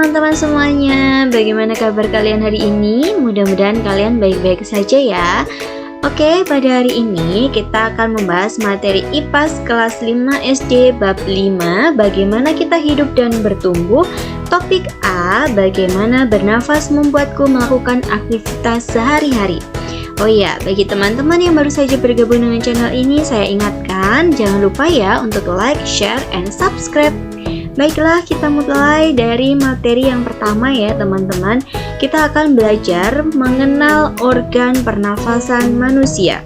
teman-teman semuanya, bagaimana kabar kalian hari ini? Mudah-mudahan kalian baik-baik saja ya. Oke, pada hari ini kita akan membahas materi IPAS kelas 5 SD bab 5, bagaimana kita hidup dan bertumbuh. Topik A, bagaimana bernafas membuatku melakukan aktivitas sehari-hari. Oh iya, bagi teman-teman yang baru saja bergabung dengan channel ini, saya ingatkan jangan lupa ya untuk like, share, and subscribe. Baiklah, kita mulai dari materi yang pertama ya teman-teman. Kita akan belajar mengenal organ pernafasan manusia.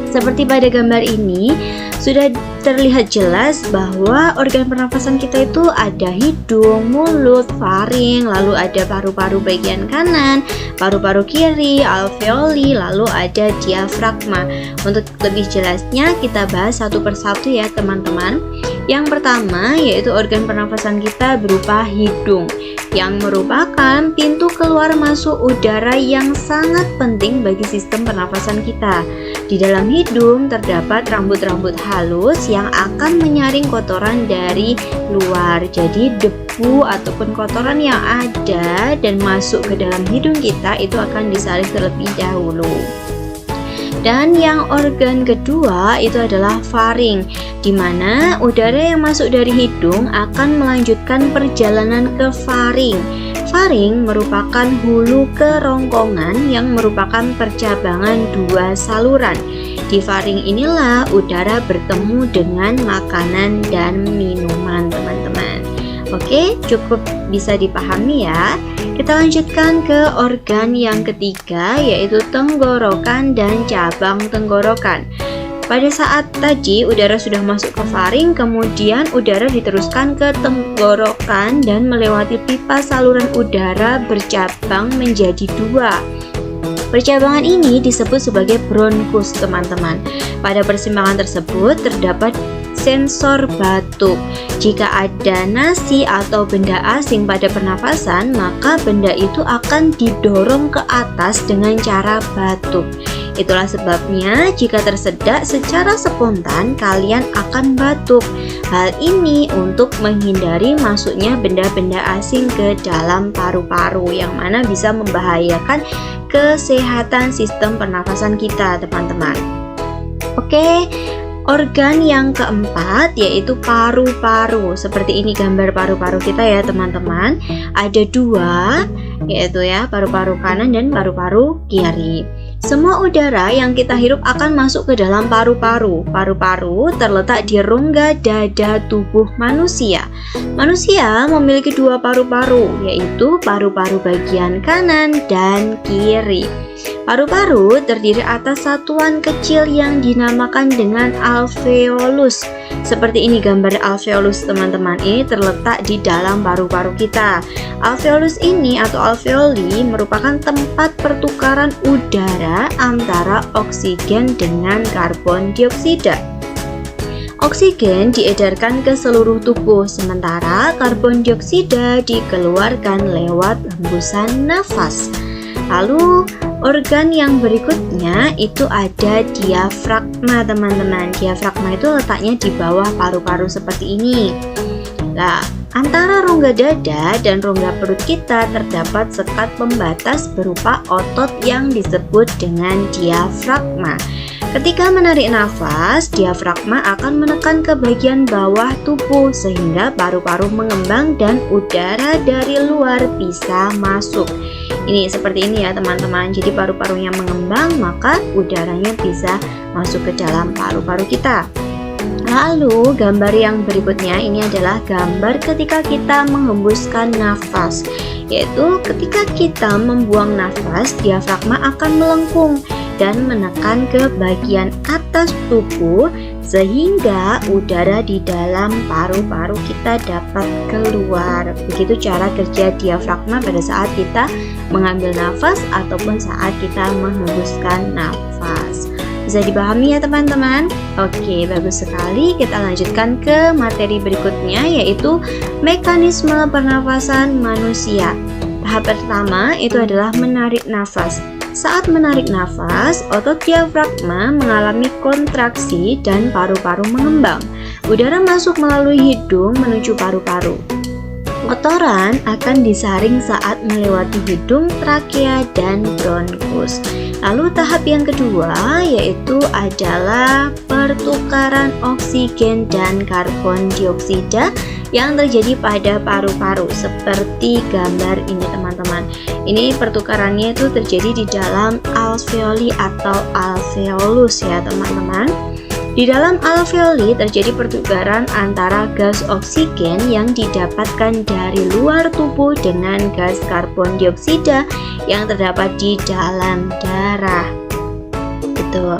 Seperti pada gambar ini, sudah terlihat jelas bahwa organ pernafasan kita itu ada hidung, mulut, faring, lalu ada paru-paru bagian kanan, paru-paru kiri, alveoli, lalu ada diafragma. Untuk lebih jelasnya kita bahas satu persatu ya teman-teman. Yang pertama yaitu organ pernafasan kita berupa hidung, yang merupakan pintu keluar masuk udara yang sangat penting bagi sistem pernafasan kita. Di dalam hidung terdapat rambut-rambut halus yang akan menyaring kotoran dari luar. Jadi debu ataupun kotoran yang ada dan masuk ke dalam hidung kita itu akan disaring terlebih dahulu. Dan yang organ kedua itu adalah faring, di mana udara yang masuk dari hidung akan melanjutkan perjalanan ke faring. Faring merupakan hulu kerongkongan yang merupakan percabangan dua saluran. Di faring inilah udara bertemu dengan makanan dan minuman, teman-teman. Oke, cukup bisa dipahami ya. Kita lanjutkan ke organ yang ketiga, yaitu tenggorokan dan cabang tenggorokan. Pada saat tadi udara sudah masuk ke faring, kemudian udara diteruskan ke tenggorokan dan melewati pipa saluran udara bercabang menjadi dua. Percabangan ini disebut sebagai bronkus, teman-teman. Pada persimpangan tersebut terdapat sensor batuk. Jika ada nasi atau benda asing pada pernafasan, maka benda itu akan didorong ke atas dengan cara batuk. Itulah sebabnya jika tersedak secara spontan, kalian akan batuk. Hal ini untuk menghindari masuknya benda-benda asing ke dalam paru-paru, yang mana bisa membahayakan kesehatan sistem pernafasan kita, teman-teman. Oke, organ yang keempat yaitu paru-paru. Seperti ini gambar paru-paru kita ya teman-teman. Ada dua, yaitu ya paru-paru kanan dan paru-paru kiri. Semua udara yang kita hirup akan masuk ke dalam paru-paru. Paru-paru terletak di rongga dada tubuh manusia. Manusia memiliki dua paru-paru, yaitu paru-paru bagian kanan dan kiri. Paru-paru terdiri atas satuan kecil yang dinamakan dengan alveolus. Seperti ini gambar alveolus teman-teman, ini terletak di dalam paru-paru kita. Alveolus ini atau alveoli merupakan tempat pertukaran udara antara oksigen dengan karbon dioksida. Oksigen diedarkan ke seluruh tubuh, sementara karbon dioksida dikeluarkan lewat hembusan nafas. Lalu organ yang berikutnya itu ada diafragma, teman-teman. Diafragma itu letaknya di bawah paru-paru seperti ini. Nah, antara rongga dada dan rongga perut kita terdapat sekat pembatas berupa otot yang disebut dengan diafragma. Ketika menarik nafas, diafragma akan menekan ke bagian bawah tubuh sehingga paru-paru mengembang dan udara dari luar bisa masuk. Ini seperti ini ya teman-teman. Jadi paru-parunya mengembang, maka udaranya bisa masuk ke dalam paru-paru kita. Lalu gambar yang berikutnya ini adalah gambar ketika kita menghembuskan nafas, yaitu ketika kita membuang nafas, diafragma akan melengkung dan menekan ke bagian atas tubuh sehingga udara di dalam paru-paru kita dapat keluar. Begitu cara kerja diafragma pada saat kita mengambil nafas ataupun saat kita menghembuskan nafas. Bisa dipahami ya teman-teman? Oke, bagus sekali. Kita lanjutkan ke materi berikutnya, yaitu mekanisme pernafasan manusia. Tahap pertama itu adalah menarik nafas. Saat menarik nafas, otot diafragma mengalami kontraksi dan paru-paru mengembang. Udara masuk melalui hidung menuju paru-paru. Kotoran akan disaring saat melewati hidung, trakea, dan bronkus. Lalu tahap yang kedua yaitu adalah pertukaran oksigen dan karbon dioksida yang terjadi pada paru-paru seperti gambar ini teman-teman. Ini pertukarannya itu terjadi di dalam alveoli atau alveolus ya teman-teman. Di dalam alveoli terjadi pertukaran antara gas oksigen yang didapatkan dari luar tubuh dengan gas karbon dioksida yang terdapat di dalam darah. Betul.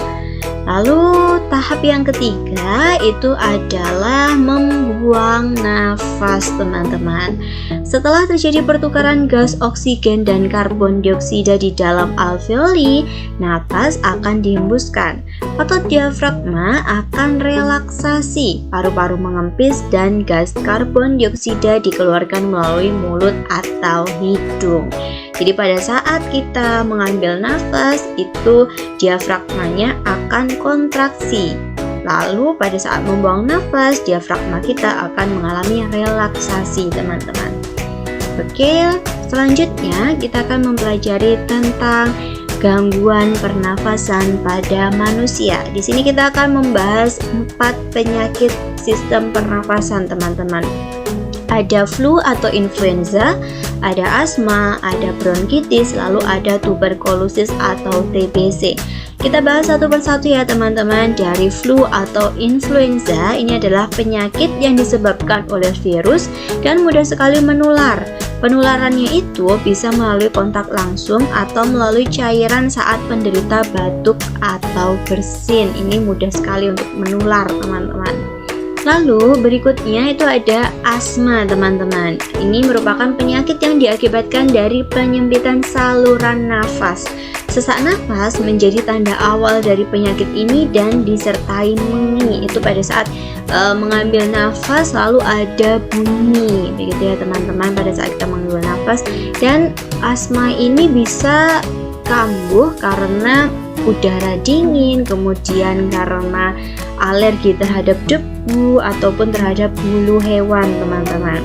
Lalu tahap yang ketiga itu adalah membuang nafas teman-teman. Setelah terjadi pertukaran gas oksigen dan karbon dioksida di dalam alveoli, nafas akan dihembuskan. Otot diafragma akan relaksasi, paru-paru mengempis dan gas karbon dioksida dikeluarkan melalui mulut atau hidung. Jadi pada saat kita mengambil nafas itu diafragmanya akan kontraksi. Lalu pada saat membuang nafas diafragma kita akan mengalami relaksasi teman-teman. Oke, selanjutnya kita akan mempelajari tentang gangguan pernafasan pada manusia. Di sini kita akan membahas 4 penyakit sistem pernafasan teman-teman. Ada flu atau influenza, ada asma, ada bronkitis, lalu ada tuberkulosis atau TBC. Kita bahas satu persatu ya teman-teman. Dari flu atau influenza, ini adalah penyakit yang disebabkan oleh virus dan mudah sekali menular. Penularannya itu bisa melalui kontak langsung atau melalui cairan saat penderita batuk atau bersin. Ini mudah sekali untuk menular teman-teman. Lalu berikutnya itu ada asma teman-teman. Ini merupakan penyakit yang diakibatkan dari penyempitan saluran nafas. Sesak nafas menjadi tanda awal dari penyakit ini dan disertai bunyi. Itu pada saat mengambil nafas lalu ada bunyi, begitu ya teman-teman pada saat kita mengambil nafas. Dan asma ini bisa kambuh karena udara dingin, kemudian karena alergi terhadap debu ataupun terhadap bulu hewan teman-teman.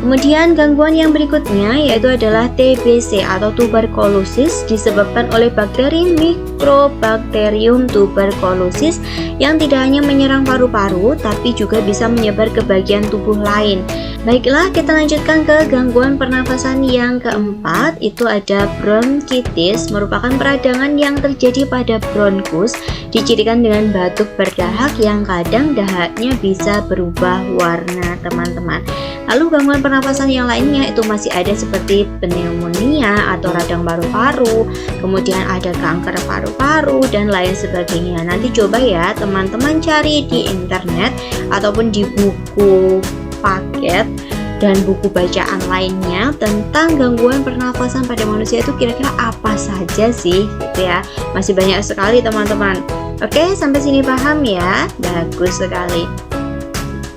Kemudian gangguan yang berikutnya yaitu adalah TBC atau tuberkulosis, disebabkan oleh bakteri Mycobacterium tuberculosis yang tidak hanya menyerang paru-paru tapi juga bisa menyebar ke bagian tubuh lain. Baiklah, kita lanjutkan ke gangguan pernafasan yang keempat, itu ada bronkitis, merupakan peradangan yang terjadi pada bronkus, dicirikan dengan batuk berdahak yang kadang dahaknya bisa berubah warna teman-teman. Lalu gangguan pernafasan yang lainnya itu masih ada seperti pneumonia atau radang paru-paru, kemudian ada kanker paru-paru dan lain sebagainya. Nanti coba ya teman-teman cari di internet ataupun di buku paket dan buku bacaan lainnya tentang gangguan pernafasan pada manusia itu kira-kira apa saja sih gitu ya. Masih banyak sekali teman-teman. Oke, sampai sini paham ya? Bagus sekali.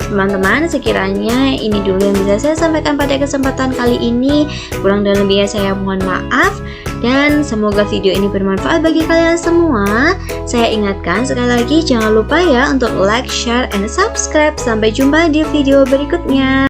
Teman-teman, sekiranya ini dulu yang bisa saya sampaikan pada kesempatan kali ini. Kurang dan lebihnya saya mohon maaf. Dan semoga video ini bermanfaat bagi kalian semua. Saya ingatkan sekali lagi jangan lupa ya untuk like, share, and subscribe. Sampai jumpa di video berikutnya.